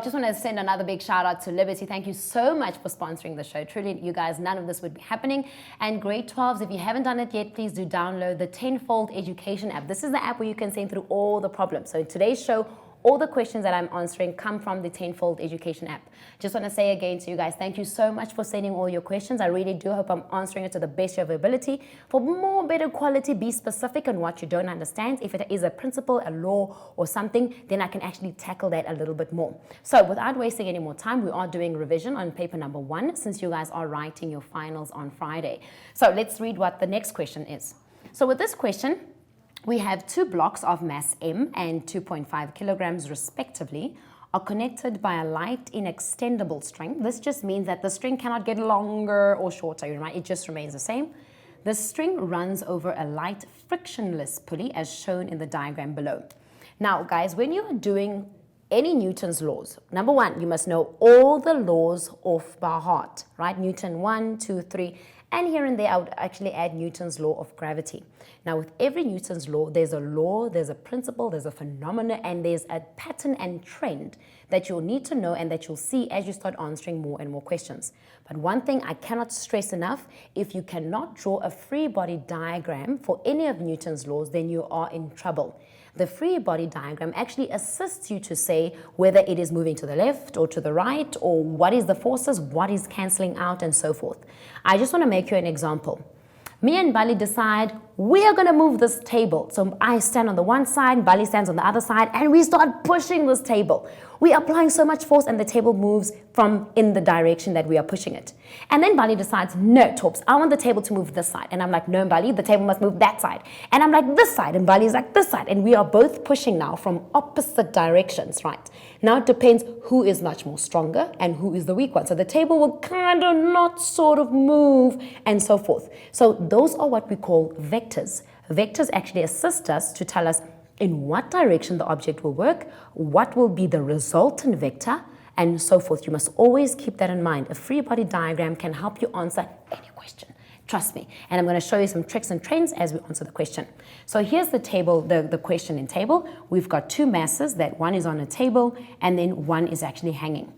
I just want to send another big shout out to Liberty. Thank you so much for sponsoring the show. Truly, you guys, none of this would be happening. And grade 12s, if you haven't done it yet, please do download the Tenfold education app. This is the app where you can send through all the problems. So in today's show, all the questions that I'm answering come from the Tenfold education app. Just want to say again to you guys, thank you so much for sending all your questions. I really do hope I'm answering it to the best of your ability. For more better quality, be specific on what you don't understand. If it is a principle, a law, or something, then I can actually tackle that a little bit more. So without wasting any more time, we are doing revision on paper number 1 since you guys are writing your finals on Friday. So let's read what the next question is. So with this question, we have 2 blocks of mass M and 2.5 kilograms respectively are connected by a light inextendable string. This just means that the string cannot get longer or shorter, right? It just remains the same. The string runs over a light frictionless pulley as shown in the diagram below. Now guys, when you are doing any Newton's laws, number 1, you must know all the laws off by heart, right? Newton 1, 2, 3, and here and there I would actually add Newton's law of gravity. Now with every Newton's law, there's a principle, there's a phenomena, and there's a pattern and trend that you'll need to know and that you'll see as you start answering more and more questions. But one thing I cannot stress enough, if you cannot draw a free body diagram for any of Newton's laws, then you are in trouble. The free body diagram actually assists you to say whether it is moving to the left or to the right, or what is the forces, what is cancelling out, and so forth. I just want to make you an example. Me and Bali decide we are going to move this table. So I stand on the one side, Bali stands on the other side, and we start pushing this table. We are applying so much force and the table moves from in the direction that we are pushing it. And then Bali decides, no, Torps, I want the table to move this side. And I'm like, no, Bali, the table must move that side. And I'm like, this side. And Bali's like, this side. And we are both pushing now from opposite directions, right? Now it depends who is much more stronger and who is the weak one. So the table will kind of not sort of move and so forth. So those are what we call vectors. Vectors actually assist us to tell us in what direction the object will work, what will be the resultant vector, and so forth. You must always keep that in mind. A free body diagram can help you answer any question. Trust me. And I'm going to show you some tricks and trends as we answer the question. So here's the table, the question in table. We've got 2 masses, that one is on a table and then one is actually hanging.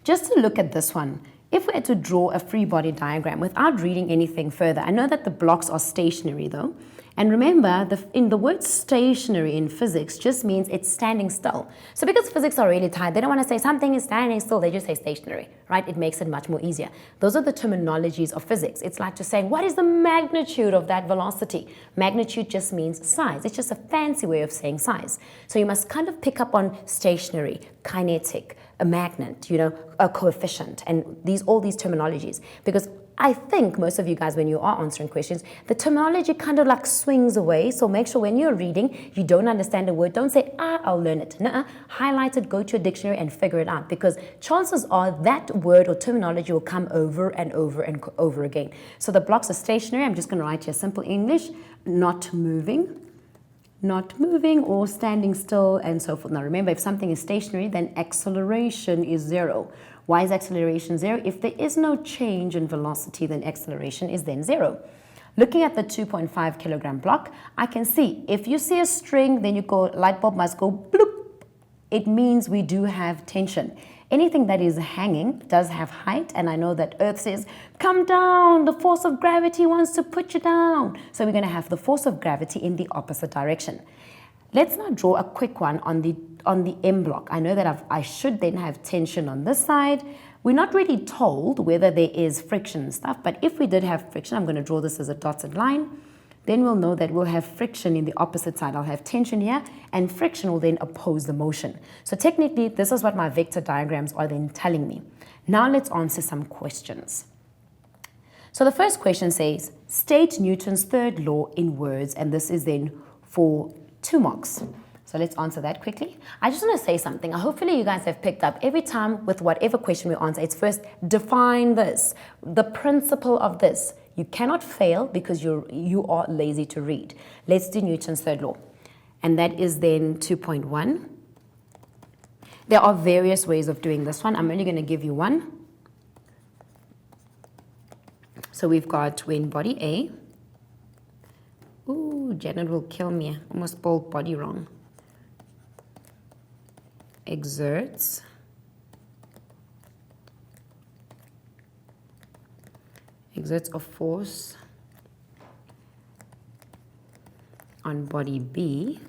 Just to look at this one, if we had to draw a free body diagram without reading anything further, I know that the blocks are stationary though. And remember, the word stationary in physics just means it's standing still. So because physics are really tight, they don't want to say something is standing still, they just say stationary, right? It makes it much more easier. Those are the terminologies of physics. It's like just saying, what is the magnitude of that velocity? Magnitude just means size. It's just a fancy way of saying size. So you must kind of pick up on stationary, kinetic, a magnet, a coefficient, and all these terminologies. Because I think most of you guys, when you are answering questions, the terminology kind of like swings away. So make sure when you're reading, you don't understand a word, don't say, I'll learn it. Nuh-uh. Highlight it, go to a dictionary and figure it out, because chances are that word or terminology will come over and over and over again. So the blocks are stationary. I'm just going to write here simple English, not moving or standing still, and so forth. Now remember, if something is stationary, then acceleration is 0. Why is acceleration 0? If there is no change in velocity, then acceleration is then 0. Looking at the 2.5 kilogram block, I can see if you see a string, then you go, light bulb must go bloop. It means we do have tension. Anything that is hanging does have height, and I know that Earth says, come down, the force of gravity wants to put you down. So we're going to have the force of gravity in the opposite direction. Let's now draw a quick one on the M block. I know that I should then have tension on this side. We're not really told whether there is friction and stuff, but if we did have friction, I'm going to draw this as a dotted line. Then we'll know that we'll have friction in the opposite side. I'll have tension here, and friction will then oppose the motion. So technically, this is what my vector diagrams are then telling me. Now let's answer some questions. So the first question says, state Newton's third law in words, and this is then for 2 marks. So let's answer that quickly. I just want to say something. Hopefully you guys have picked up every time with whatever question we answer, it's first define this, the principle of this. You cannot fail because you are lazy to read. Let's do Newton's third law. And that is then 2.1. There are various ways of doing this one. I'm only going to give you one. So we've got when body A. Ooh, Janet will kill me. Almost spelled body wrong. Exerts exerts a force on body B.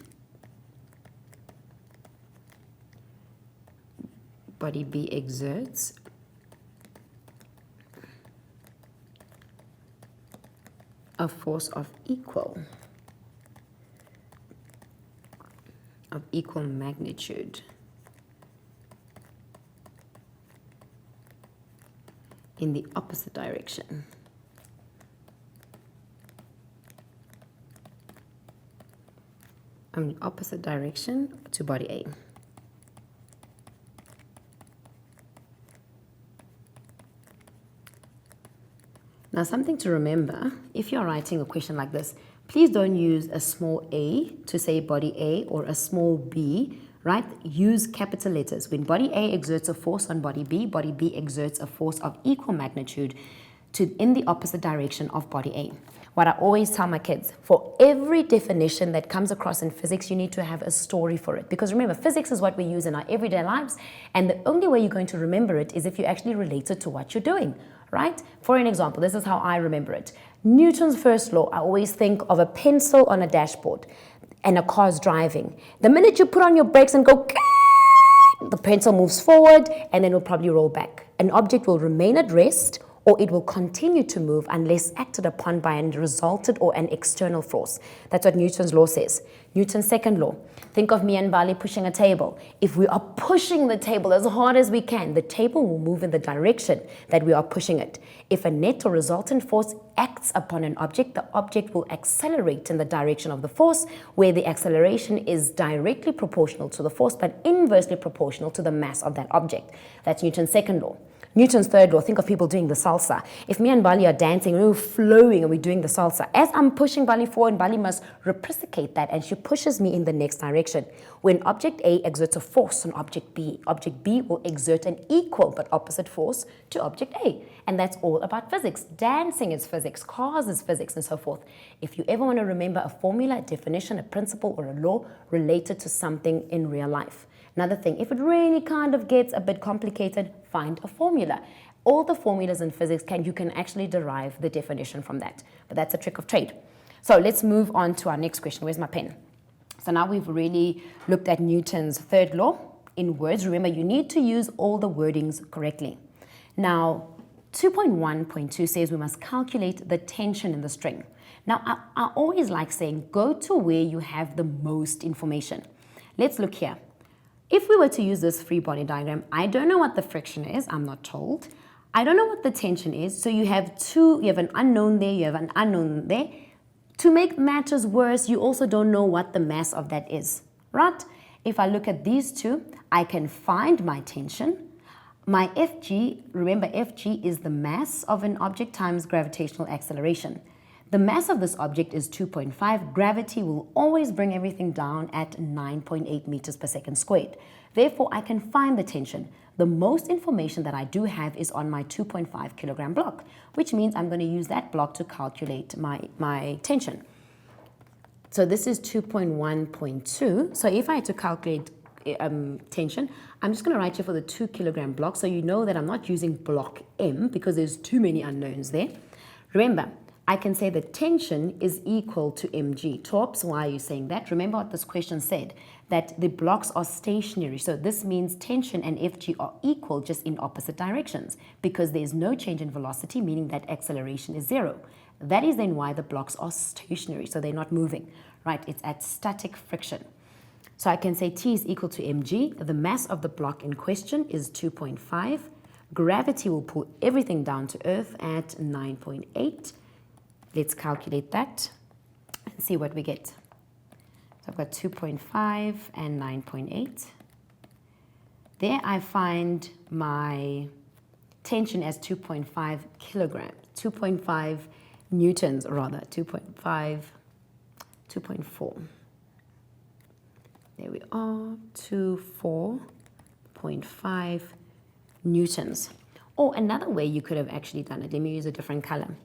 Body B exerts a force of equal magnitude in the opposite direction. Opposite direction to body A. Now, something to remember, if you're writing a question like this, please don't use a small a to say body A or a small b, right? Use capital letters. When body A exerts a force on body B exerts a force of equal magnitude in the opposite direction of body A. What I always tell my kids, for every definition that comes across in physics, you need to have a story for it. Because remember, physics is what we use in our everyday lives, and the only way you're going to remember it is if you actually relate it to what you're doing, right? For an example, this is how I remember it. Newton's first law, I always think of a pencil on a dashboard and a car's driving. The minute you put on your brakes and go, the pencil moves forward and then will probably roll back. An object will remain at rest, or it will continue to move unless acted upon by a resultant or an external force. That's what Newton's law says. Newton's second law. Think of me and Bali pushing a table. If we are pushing the table as hard as we can, the table will move in the direction that we are pushing it. If a net or resultant force acts upon an object, the object will accelerate in the direction of the force, where the acceleration is directly proportional to the force, but inversely proportional to the mass of that object. That's Newton's second law. Newton's third law, think of people doing the salsa. If me and Bali are dancing, we're flowing and we're doing the salsa. As I'm pushing Bali forward, Bali must reciprocate that, and she pushes me in the next direction. When object A exerts a force on object B will exert an equal but opposite force to object A. And that's all about physics. Dancing is physics, cars is physics, and so forth. If you ever want to remember a formula, a definition, a principle, or a law related to something in real life. Another thing, if it really kind of gets a bit complicated, find a formula. All the formulas in physics, you can actually derive the definition from that. But that's a trick of trade. So let's move on to our next question. Where's my pen? So now we've really looked at Newton's third law in words. Remember, you need to use all the wordings correctly. Now, 2.1.2 says we must calculate the tension in the string. Now, I always like saying, go to where you have the most information. Let's look here. If we were to use this free body diagram, I don't know what the friction is, I'm not told. I don't know what the tension is, so you have an unknown there, you have an unknown there. To make matters worse, you also don't know what the mass of that is, right? If I look at these two, I can find my tension. My Fg, remember Fg is the mass of an object times gravitational acceleration. The mass of this object is 2.5. Gravity will always bring everything down at 9.8 meters per second squared. Therefore, I can find the tension. The most information that I do have is on my 2.5 kilogram block, which means I'm going to use that block to calculate my tension. So this is 2.1.2. So if I had to calculate tension, I'm just going to write here for the 2 kilogram block, so you know that I'm not using block M because there's too many unknowns there. Remember, I can say the tension is equal to mg. Torps, why are you saying that? Remember what this question said, that the blocks are stationary. So this means tension and Fg are equal, just in opposite directions, because there's no change in velocity, meaning that acceleration is 0. That is then why the blocks are stationary, so they're not moving, right? It's at static friction. So I can say T is equal to mg. The mass of the block in question is 2.5. Gravity will pull everything down to Earth at 9.8. Let's calculate that and see what we get. So I've got 2.5 and 9.8. There I find my tension as 2.5 kilograms, 2.5 newtons rather, 2.4. There we are, 4.5 newtons. Or another way you could have actually done it, let me use a different color.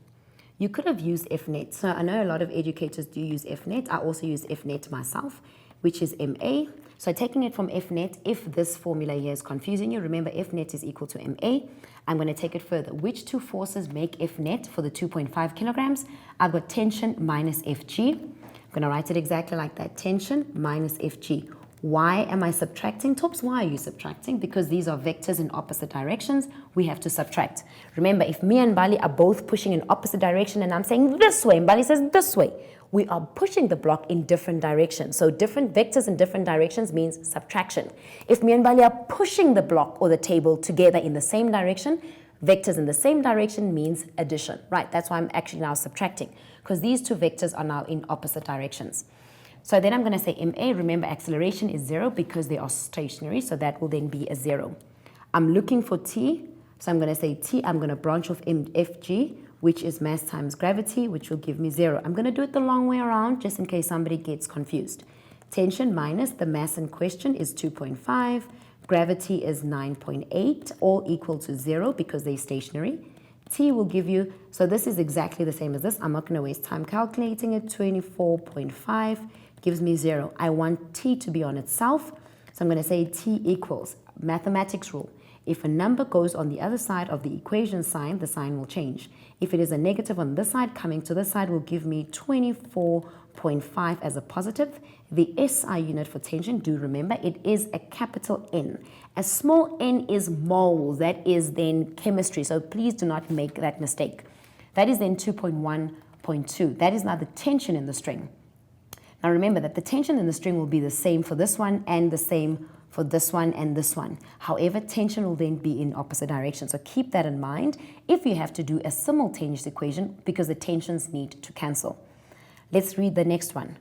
You could have used Fnet. So I know a lot of educators do use Fnet. I also use Fnet myself, which is MA. So taking it from F net, if this formula here is confusing you, remember F net is equal to MA. I'm going to take it further. Which two forces make F net for the 2.5 kilograms? I've got tension minus Fg. I'm going to write it exactly like that. Tension minus Fg. Why am I subtracting, Tops? Why are you subtracting? Because these are vectors in opposite directions. We have to subtract. Remember, if me and Bali are both pushing in opposite direction and I'm saying this way and Bali says this way, we are pushing the block in different directions. So different vectors in different directions means subtraction. If me and Bali are pushing the block or the table together in the same direction, vectors in the same direction means addition, right? That's why I'm actually now subtracting, because these two vectors are now in opposite directions. So then I'm going to say MA, remember acceleration is 0 because they are stationary, so that will then be a 0. I'm looking for T, so I'm going to say T, I'm going to branch off FG, which is mass times gravity, which will give me 0. I'm going to do it the long way around, just in case somebody gets confused. Tension minus the mass in question is 2.5, gravity is 9.8, all equal to 0 because they're stationary. T will give you, so this is exactly the same as this. I'm not going to waste time calculating it. 24.5 gives me 0. I want T to be on itself, so I'm going to say T equals, mathematics rule. If a number goes on the other side of the equation sign, the sign will change. If it is a negative on this side, coming to this side will give me 24.5 as a positive. The SI unit for tension, do remember, it is a capital N. A small n is moles, that is then chemistry, so please do not make that mistake. That is then 2.1.2. That is now the tension in the string. Now remember that the tension in the string will be the same for this one and the same for this one and this one. However, tension will then be in opposite directions. So keep that in mind if you have to do a simultaneous equation, because the tensions need to cancel. Let's read the next one.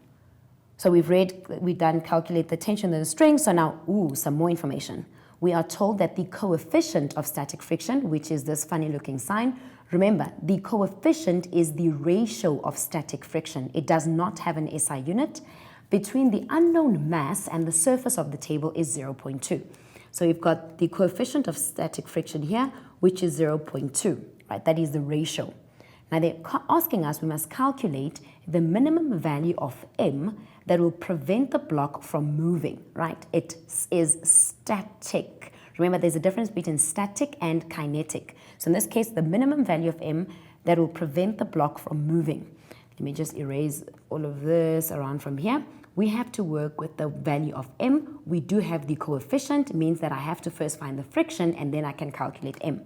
So we've done calculate the tension in the string. So now, some more information. We are told that the coefficient of static friction, which is this funny looking sign, remember, the coefficient is the ratio of static friction. It does not have an SI unit. Between the unknown mass and the surface of the table is 0.2. So you've got the coefficient of static friction here, which is 0.2, right? That is the ratio. Now they're asking us, we must calculate the minimum value of M that will prevent the block from moving, right? It is static. Remember, there's a difference between static and kinetic. So in this case, the minimum value of M that will prevent the block from moving. Let me just erase all of this around from here. We have to work with the value of M. We do have the coefficient, means that I have to first find the friction and then I can calculate M.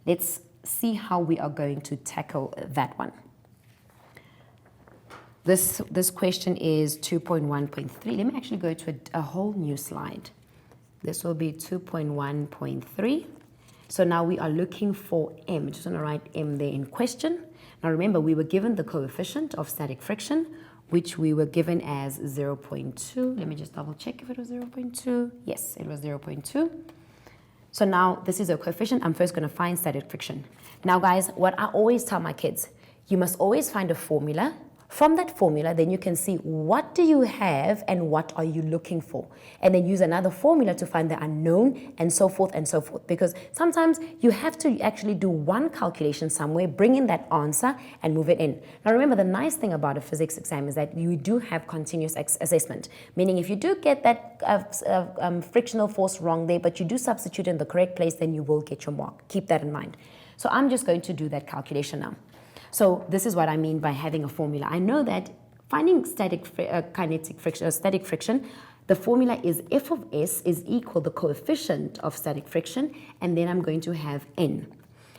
Let's see how we are going to tackle that one. This question is 2.1.3. Let me actually go to a whole new slide. This will be 2.1.3. So now we are looking for M. I just want to write M there in question. Now remember, we were given the coefficient of static friction, which we were given as 0.2. Let me just double check if it was 0.2. Yes, it was 0.2. So now this is a coefficient. I'm first going to find static friction. Now guys, what I always tell my kids, you must always find a formula. From that formula, then you can see what do you have and what are you looking for. And then use another formula to find the unknown and so forth and so forth. Because sometimes you have to actually do one calculation somewhere, bring in that answer and move it in. Now remember, the nice thing about a physics exam is that you do have continuous assessment. Meaning if you do get that frictional force wrong there, but you do substitute in the correct place, then you will get your mark. Keep that in mind. So I'm just going to do that calculation now. So this is what I mean by having a formula. I know that finding static friction, the formula is F of S is equal the coefficient of static friction, and then I'm going to have N.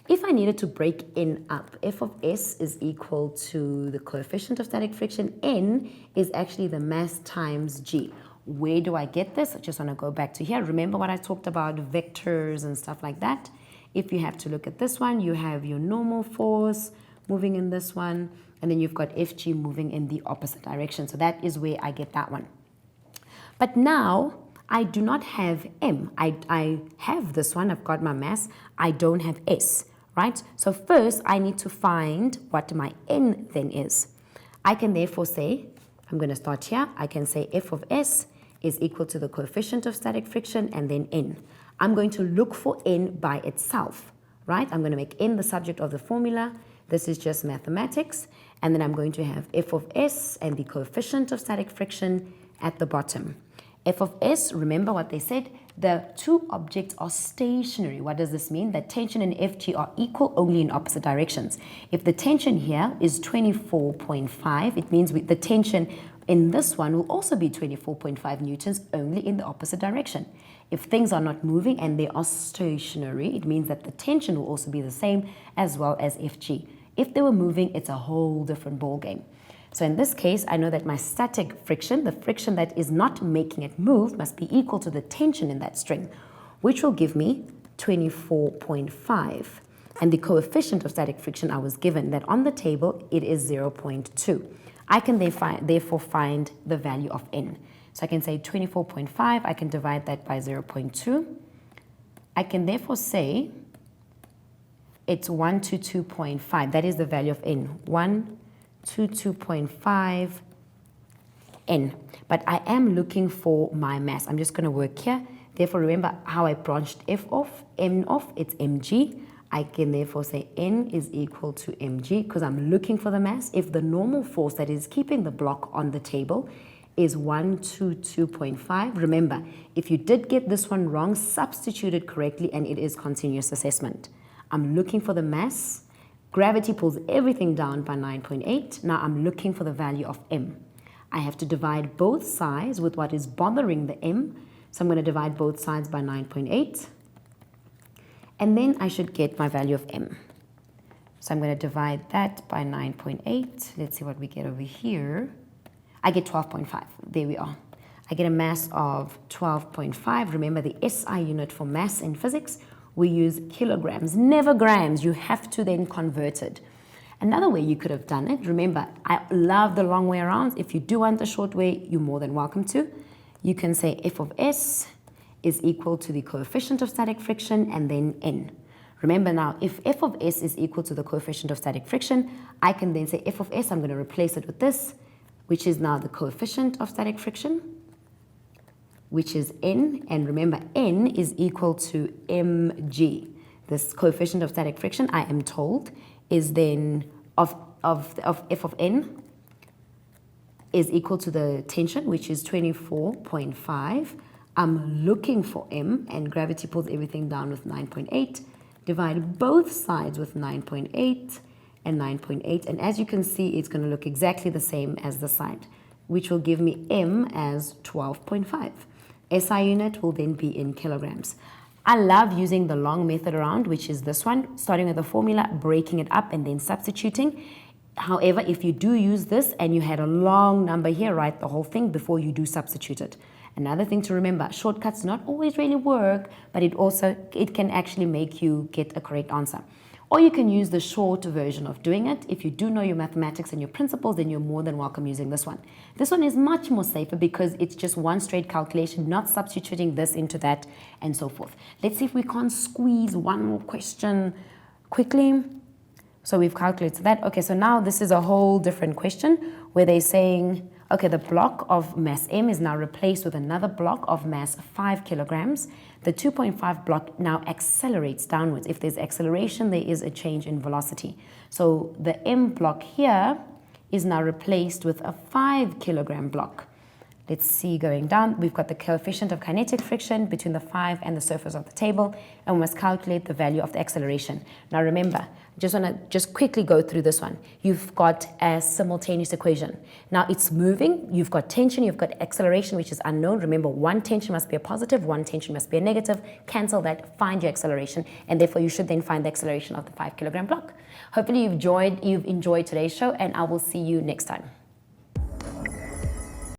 If I needed to break N up, F of S is equal to the coefficient of static friction. N is actually the mass times G. Where do I get this? I just want to go back to here. Remember what I talked about, vectors and stuff like that? If you have to look at this one, you have your normal force moving in this one, and then you've got Fg moving in the opposite direction. So that is where I get that one. But now I do not have M. I have this one, I've got my mass. I don't have S, right? So first I need to find what my N then is. I can therefore say, I'm going to start here. I can say F of S is equal to the coefficient of static friction and then N. I'm going to look for N by itself, right? I'm going to make N the subject of the formula. This is just mathematics. And then I'm going to have F of S and the coefficient of static friction at the bottom. F of S, remember what they said, the two objects are stationary. What does this mean? That tension and Fg are equal only in opposite directions. If the tension here is 24.5, it means the tension in this one will also be 24.5 newtons, only in the opposite direction. If things are not moving and they are stationary, it means that the tension will also be the same, as well as Fg. If they were moving, it's a whole different ball game. So in this case, I know that my static friction, the friction that is not making it move, must be equal to the tension in that string, which will give me 24.5. And the coefficient of static friction I was given, that on the table, it is 0.2. I can therefore find the value of N. So I can say 24.5, I can divide that by 0.2. I can therefore say it's 122.5. That is the value of N, 122.5 N. But I am looking for my mass. I'm just going to work here. Therefore, remember how I branched F off, M off, it's mg. I can therefore say N is equal to mg because I'm looking for the mass. If the normal force that is keeping the block on the table is 122.5, remember, if you did get this one wrong, substitute it correctly and it is continuous assessment. I'm looking for the mass. Gravity pulls everything down by 9.8. Now I'm looking for the value of m. I have to divide both sides with what is bothering the m. So I'm going to divide both sides by 9.8. And then I should get my value of m. So I'm going to divide that by 9.8. Let's see what we get over here. I get 12.5. There we are. I get a mass of 12.5. Remember the SI unit for mass in physics, we use kilograms, never grams. You have to then convert it. Another way you could have done it, remember, I love the long way around. If you do want the short way, you're more than welcome to. You can say F of S is equal to the coefficient of static friction and then N. Remember now, if F of S is equal to the coefficient of static friction, I can then say F of S, I'm going to replace it with this, which is now the coefficient of static friction, which is N, and remember N is equal to mg. This coefficient of static friction, I am told, is then of F of N is equal to the tension, which is 24.5. I'm looking for m, and gravity pulls everything down with 9.8. Divide both sides with 9.8 and 9.8, and as you can see, it's going to look exactly the same as the side, which will give me m as 12.5. SI unit will then be in kilograms. I love using the long method around, which is this one, starting with the formula, breaking it up, and then substituting. However, if you do use this and you had a long number here, write the whole thing before you do substitute it. Another thing to remember, shortcuts not always really work, but it can actually make you get a correct answer. Or you can use the short version of doing it. If you do know your mathematics and your principles, then you're more than welcome using this one. This one is much more safer because it's just one straight calculation, not substituting this into that and so forth. Let's see if we can't squeeze one more question quickly. So we've calculated that. Okay, so now this is a whole different question where they're saying, okay, the block of mass m is now replaced with another block of mass 5 kilograms. The 2.5 block now accelerates downwards. If there's acceleration, there is a change in velocity. So the m block here is now replaced with a 5 kilogram block. Let's see going down. We've got the coefficient of kinetic friction between the 5 and the surface of the table, and we must calculate the value of the acceleration. Now remember, just want to quickly go through this one. You've got a simultaneous equation. Now it's moving. You've got tension, you've got acceleration, which is unknown. Remember, one tension must be a positive, one tension must be a negative. Cancel that, find your acceleration, and therefore you should then find the acceleration of the 5 kilogram block. Hopefully you've enjoyed today's show, and I will see you next time.